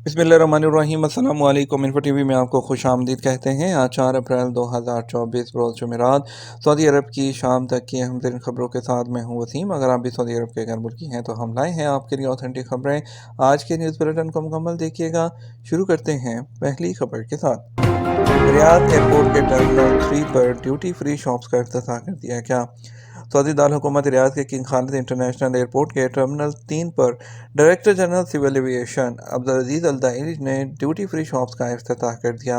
बिस्मिल्लाहिर्रहमानिर्रहीम। अस्सलाम वालेकुम। इन्फो टीवी में आपको खुश आमदीद कहते हैं। आज 4 अप्रैल 2024 रोज़ जुमेरात सऊदी अरब की शाम तक की अहम तरीन खबरों के साथ मैं हूँ वसीम। अगर आप भी सऊदी अरब के गैर मुल्की हैं तो हम लाए हैं आपके लिए ऑथेंटिक खबरें। आज के न्यूज़ बुलेटिन को मुकम्मल देखिएगा। शुरू करते हैं पहली खबर के साथ। रियाद एयरपोर्ट के टर्मिनल 3 पर ड्यूटी फ्री शॉप्स का इफ्तिताह कर दिया गया। सऊदी दार हुकूमत रियाद के किंग खालिद इंटरनेशनल एयरपोर्ट के टर्मिनल 3 पर director general civil aviation Abdul Al Dairi ने ड्यूटी फ्री शॉप्स का इफ्तिताह कर दिया।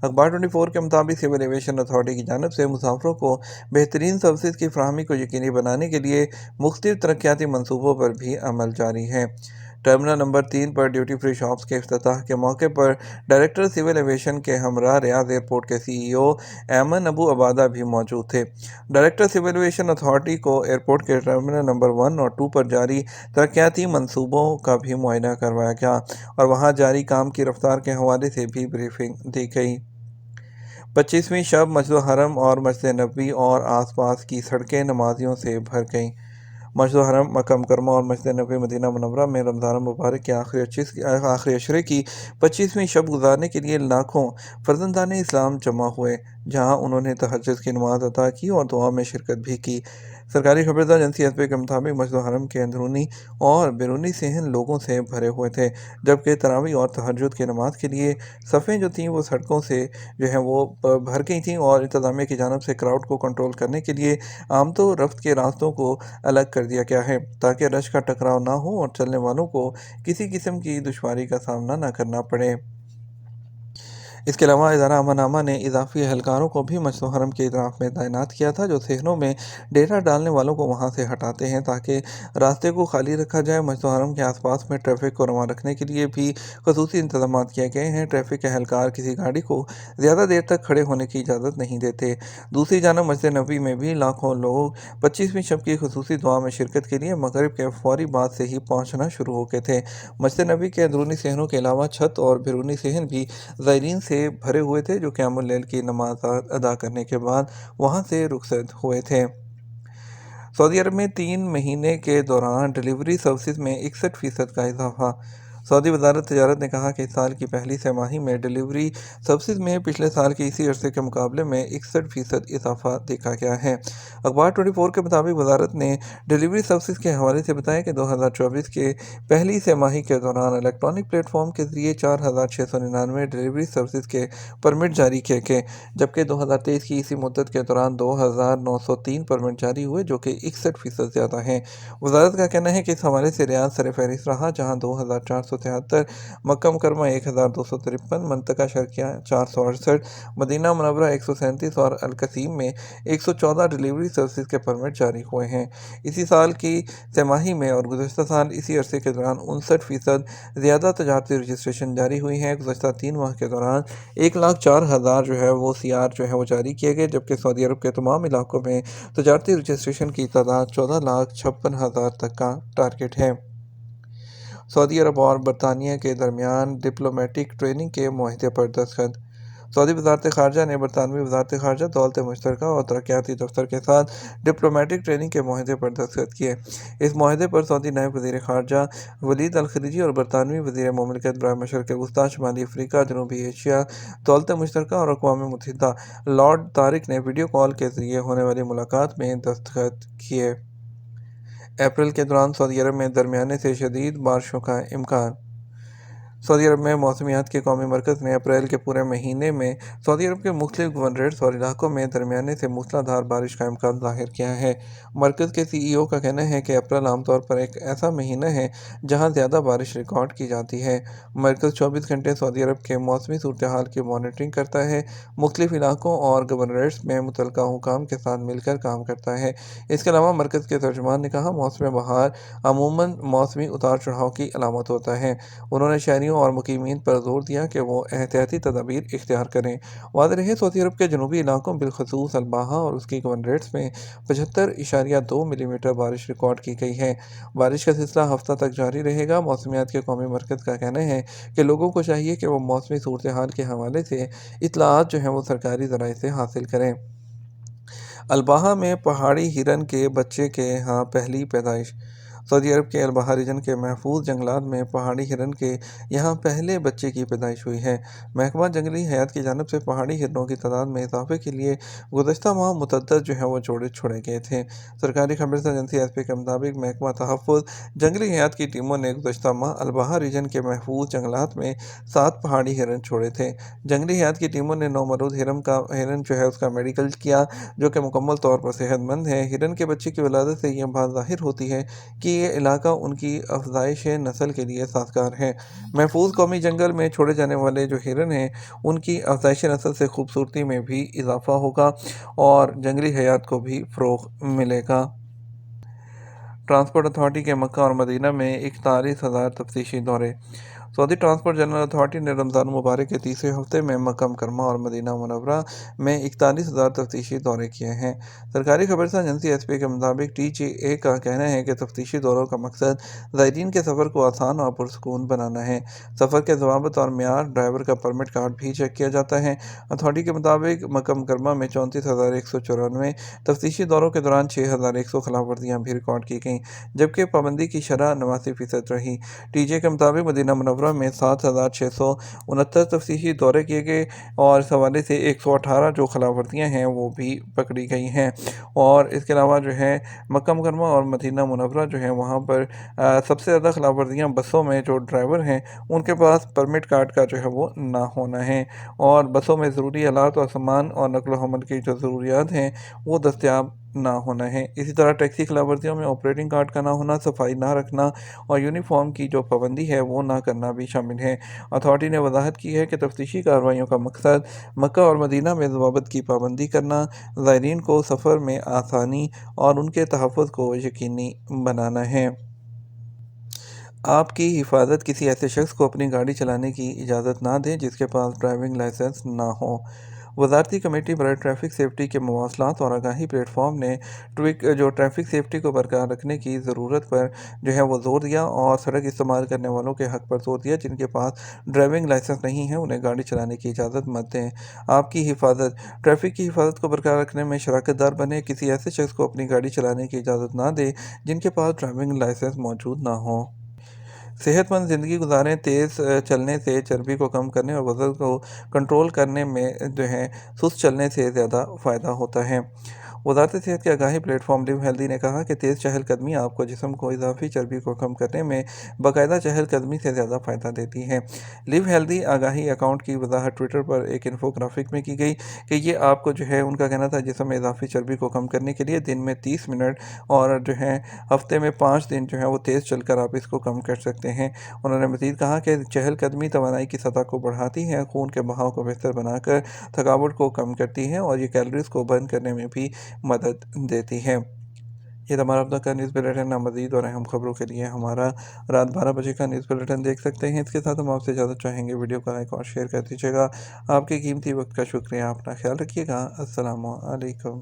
अखबार 24 के मुताबिक सिविल एविएशन अथॉरिटी की जानब से मुसाफिरों को बेहतरीन सर्विस की फराहमी को यकीनी बनाने के लिए मुख्तलिफ तरक्याती मनसूबों पर भी अमल जारी है। टर्मिनल नंबर 3 पर ड्यूटी फ्री शॉप्स के इफ्तिताह के मौके पर डायरेक्टर सिविल एविएशन के हमरा रियाद एयरपोर्ट के CEO ऐमन अबू अबादा भी मौजूद थे। डायरेक्टर सिविल एविएशन अथॉरिटी को एयरपोर्ट के टर्मिनल नंबर 1 और 2 पर जारी तरक्याती मनसूबों का भी मुआयना करवाया गया और वहां जारी काम की रफ्तार के हवाले से भी ब्रीफिंग दी गई। 25वीं शब मस्जिद हरम और मस्जिद नबी और आसपास की सड़कें नमाजियों से भर गईं। मस्जिद हरम, मक्का मुकर्रमा और मस्जिद नबी मदीना मुनव्वरा में रमज़ान मुबारक के आखिरी अशरे की 25वीं शब गुजारने के लिए लाखों फर्जंदान इस्लाम जमा हुए, जहां उन्होंने तहज्जुद की नमाज अदा की और दुआ में शिरकत भी की। सरकारी खबरदार एजेंसी एसपी के मुताबिक मस्जिद हरम के अंदरूनी और बैरूनी सहन लोगों से भरे हुए थे, जबकि तरावी और तहज्जुद की नमाज के लिए सफ़ें जो थीं वो सड़कों से जो है वो भर गई थीं और इंतज़ामिया की जानब से क्राउड को कंट्रोल करने के लिए आमदो रफ्त के रास्तों को अलग कर दिया गया है, ताकि रश का टकराव ना हो और चलने वालों को किसी किस्म की दुश्वारी का सामना न करना पड़े। इसके अलावा इदारा अमन ने इजाफी एहलकारों को भी मस्जिद हरम के इतराफ़ में तैनात किया था, जो सहनों में डेरा डालने वालों को वहां से हटाते हैं ताकि रास्ते को खाली रखा जाए। मस्जिद हरम के आसपास में ट्रैफिक को रवा रखने के लिए भी खसूसी इंतजाम किए गए हैं। ट्रैफिक एहलकार किसी गाड़ी को ज़्यादा देर तक खड़े होने की इजाज़त नहीं देते। दूसरी जानब मस्जिद नबी में भी लाखों लोग 25वीं शब की खसूसी दुआ में शिरकत के लिए मगरिब के फौरी बाद से ही पहुँचना शुरू हो गए थे। मस्जिद नबी के अंदरूनी सहनों के अलावा छत और बैरूनी सहन भी ज़ायरीन से भरे हुए थे, जो क़यामुल लैल की नमाज अदा करने के बाद वहां से रुखसत हुए थे। सऊदी अरब में 3 महीने के दौरान डिलीवरी सर्विस में 61% का इजाफा। सऊदी वजारत तिजारत ने कहा कि इस साल की पहली तिमाही में डिलीवरी सर्विस में पिछले साल के इसी अरसे के मुकाबले में 61% इजाफा देखा गया है। अखबार 24 के मुताबिक वजारत ने डिलीवरी सर्विस के हवाले से बताया कि 2024 के पहली तिमाही के दौरान इलेक्ट्रॉनिक प्लेटफॉर्म के जरिए 4,699 डिलीवरी सर्विस के परमिट जारी किए गए, जबकि 2023 की इसी मुद्दत के दौरान 2,903 परमिट जारी हुए, जो कि 61% ज़्यादा हैं। वजारत का कहना है कि इस हवाले से रियाद सरफहरिस्त रहा, जहाँ 2,473, मक्का मुकरमा 1,253, मंतका शर्किया 468, मदीना मुनव्वरा 137 और अलकसीम में 114 डिलीवरी सर्विस के परमिट जारी हुए हैं। इसी साल की तिमाही में और गुज़श्ता साल इसी अरसे के दौरान 59% ज़्यादा तजारती रजिस्ट्रेशन जारी हुई हैं। गुज़श्ता 3 माह के दौरान 1,04,000 जो है वो CR जो है वो जारी किए गए, जबकि सऊदी अरब के तमाम इलाकों में तजारती रजिस्ट्रेशन की तादाद 14,56,000 तक का टारगेट है। सऊदी अरब और बरतानिया के दरमियान डिप्लोमेटिक ट्रेनिंग के मुआहदे पर दस्तखत। सऊदी वजारत ख़ारजा ने बरतानवी वजारत ख़ारजा, दौलत मुश्तरका और तरक्याती दफ्तर के साथ डिप्लोमेटिक ट्रेनिंग के मुआहदे पर दस्तखत किए। इस मुआहदे पर सऊदी नायब वज़ीर ख़ारजा वलीद अल खलीजी और बरतानवी वज़ीर मुमलिकत बराए मशरिक़ वस्ती, शुमाली अफ्रीका, जनूबी एशिया, दौलत मुश्तरका और अक़वाम मुत्तहिदा लॉर्ड तारिक ने वीडियो कॉल के ज़रिए होने वाली मुलाकात में दस्तखत किए। अप्रैल के दौरान सऊदी अरब में दरमियाने से शदीद बारिशों का इम्कान। सऊदी अरब में मौसमियात के कौमी मरकज़ ने अप्रैल के पूरे महीने में सऊदी अरब के मुख्तलिफ गवर्नरेट्स और इलाकों में दरमियाने से मूसलाधार बारिश का इम्कान ज़ाहिर किया है। मरकज़ के CEO का कहना है कि अप्रैल आमतौर पर एक ऐसा महीना है जहां ज़्यादा बारिश रिकॉर्ड की जाती है। मरकज़ 24 घंटे सऊदी अरब के मौसमी सूरत हाल की मॉनिटरिंग करता है, मुख्तलिफ इलाकों और गवर्नरेट्स में मुतल्लिका हुकाम के साथ मिलकर काम करता है। इसके अलावा मरकज़ के तर्जुमान ने कहा, मौसम बहार अमूमन मौसमी उतार चढ़ाव की अलामत होता है। उन्होंने शहरियों और मुकीमीन पर जोर दिया कि वो एहतियाती तदाबीर इख्तियार करें। वाज़ेह रहे, सऊदी अरब के जनूबी इलाकों बिलखसूस अल-बाहा और उसकी गवर्नरेट्स में 75.2 मिलीमीटर बारिश रिकॉर्ड की गई है। बारिश का सिलसिला हफ्ता तक जारी रहेगा। मौसमियात के कौमी मरकज़ का कहना है कि लोगों को चाहिए कि वो मौसमी सूरत हाल के हवाले से इत्तलाआत जो हैं वो सरकारी ज़राए से हासिल करें। अल-बाहा में पहाड़ी हिरन के बच्चे के यहाँ पहली पैदाइश। सऊदी अरब के अल-बहा रीजन के महफूज जंगलात में पहाड़ी हिरन के यहाँ पहले बच्चे की पैदाइश हुई है। महकमा जंगली हयात की जानिब से पहाड़ी हिरनों की तादाद में इजाफे के लिए गुज़श्ता माह मुतअद्दिद वो जोड़े छोड़े गए थे। सरकारी खबरसा एजेंसी एसपी के मुताबिक महकमा तहफ़्फ़ुज़ जंगली हयात की टीमों ने गुज़श्ता माह अल-बहा रीजन के महफूज जंगलात में 7 पहाड़ी हिरन छोड़े थे। जंगली हयात की टीमों ने नौमौलूद हिरन उसका मेडिकल किया, जो कि मुकम्मल तौर पर सेहतमंद है। हिरन के बच्चे की विलादत से यह बात ज़ाहिर होती है कि ये इलाका उनकी अफज़ाइश नस्ल के लिए साज़गार है। महफूज कौमी जंगल में छोड़े जाने वाले जो हिरन हैं, उनकी अफज़ाइश नस्ल से खूबसूरती में भी इजाफा होगा और जंगली हयात को भी फ़रोग़ मिलेगा। ट्रांसपोर्ट अथॉरिटी के मक्का और मदीना में 41,000 तफ्तीशी दौरे। सऊदी ट्रांसपोर्ट जनरल अथॉरिटी ने रमज़ान मुबारक के तीसरे हफ्ते में मक्का मुकर्रमा और मदीना मुनव्वरा में 41,000 तफ्तीशी दौरे किए हैं। सरकारी खबरसा एजेंसी एसपी के मुताबिक टीजीए का कहना है कि तफ्तीशी दौरों का मकसद ज़ायरीन के सफ़र को आसान और पुरसकून बनाना है। सफ़र के ज़वाबित और मेयार, ड्राइवर का परमिट कार्ड भी चेक किया जाता है। अथॉरिटी के मुताबिक मक्का मुकर्रमा में 34,194 तफ्तीशी दौरों के दौरान 6,100 खिलाफ वर्जियाँ भी रिकॉर्ड की गईं, जबकि पाबंदी की शरह 89% रही। टीजे के मुताबिक मदीना मुनव्वरा में 7,669 तफ्तीशी दौरे किए गए और इस हवाले से 118 जो खिलाफ वर्जियाँ हैं वो भी पकड़ी गई हैं। और इसके अलावा मक्का मुकर्रमा और मदीना मुनव्वरा वहाँ पर सबसे ज़्यादा खिलाफ वर्जियाँ बसों में जो ड्राइवर हैं उनके पास परमिट कार्ड का वो ना होना है, और बसों में ज़रूरी आलात और सामान और नकल व हमल की जो ज़रूरियात हैं वो दस्तयाब ना होना है। इसी तरह टैक्सी खिलाफ वर्जियों में ऑपरेटिंग कार्ड का ना होना, सफाई ना रखना और यूनिफॉर्म की जो पाबंदी है वो ना करना भी शामिल है। अथॉरिटी ने वजाहत की है कि तफ्तीशी कार्रवाइयों का मकसद मक्का और मदीना में ज़वाबित की पाबंदी करना, ज़ायरीन को सफ़र में आसानी और उनके तहफ़्फ़ुज़ को यकीनी बनाना है। आपकी हिफाजत किसी ऐसे शख्स को अपनी गाड़ी चलाने की इजाज़त ना दें जिसके पास ड्राइविंग लाइसेंस ना हो। वज़ारती कमेटी बराए ट्रैफ़िक सेफ्टी के मवासलात और आगाही प्लेटफॉर्म ने ट्रैफ़िक सेफ्टी को बरकरार रखने की ज़रूरत पर वो ज़ोर दिया और सड़क इस्तेमाल करने वालों के हक़ पर ज़ोर दिया जिनके पास ड्राइविंग लाइसेंस नहीं है उन्हें गाड़ी चलाने की इजाज़त मत दें। आपकी हिफाजत ट्रैफ़िक की हिफाजत को बरकरार रखने में शराकत दार बने, किसी ऐसे शख्स को अपनी गाड़ी चलाने की इजाज़त ना दें जिनके पास ड्राइविंग लाइसेंस मौजूद ना हो। सेहतमंद ज़िंदगी गुजारें। तेज़ चलने से चर्बी को कम करने और वज़न को कंट्रोल करने में सुस्त चलने से ज़्यादा फ़ायदा होता है। वज़ारत सेहत के आगाही प्लेटफॉर्म लिव हेल्दी ने कहा कि तेज़ चहलकदमी आपको जिस्म को इजाफी चर्बी को कम करने में बाकायदा चहलकदमी से ज़्यादा फ़ायदा देती है। लिव हेल्दी आगाही अकाउंट की वजाहत ट्विटर पर एक इन्फोग्राफिक में की गई कि ये आपको उनका कहना था जिस्म में इजाफी चर्बी को कम करने के लिए दिन में 30 मिनट और हफ्ते में 5 दिन वो तेज़ चलकर आप इसको कम कर सकते हैं। उन्होंने मज़ीद कहा कि चहलकदमी तवानाई की सतह को बढ़ाती है, खून के बहाव को बेहतर बनाकर थकावट को कम करती है और ये कैलोरीज को बर्न करने में भी मदद देती है। ये तो हमारा अपना का न्यूज़ बुलेटिन। ना मज़ीद और अहम खबरों के लिए हमारा रात 12 बजे का न्यूज़ बुलेटिन देख सकते हैं। इसके साथ हम आपसे इजाज़त चाहेंगे। वीडियो को लाइक और शेयर कर दीजिएगा। आपके कीमती वक्त का शुक्रिया। अपना ख्याल रखिएगा। अस्सलामु अलैकुम।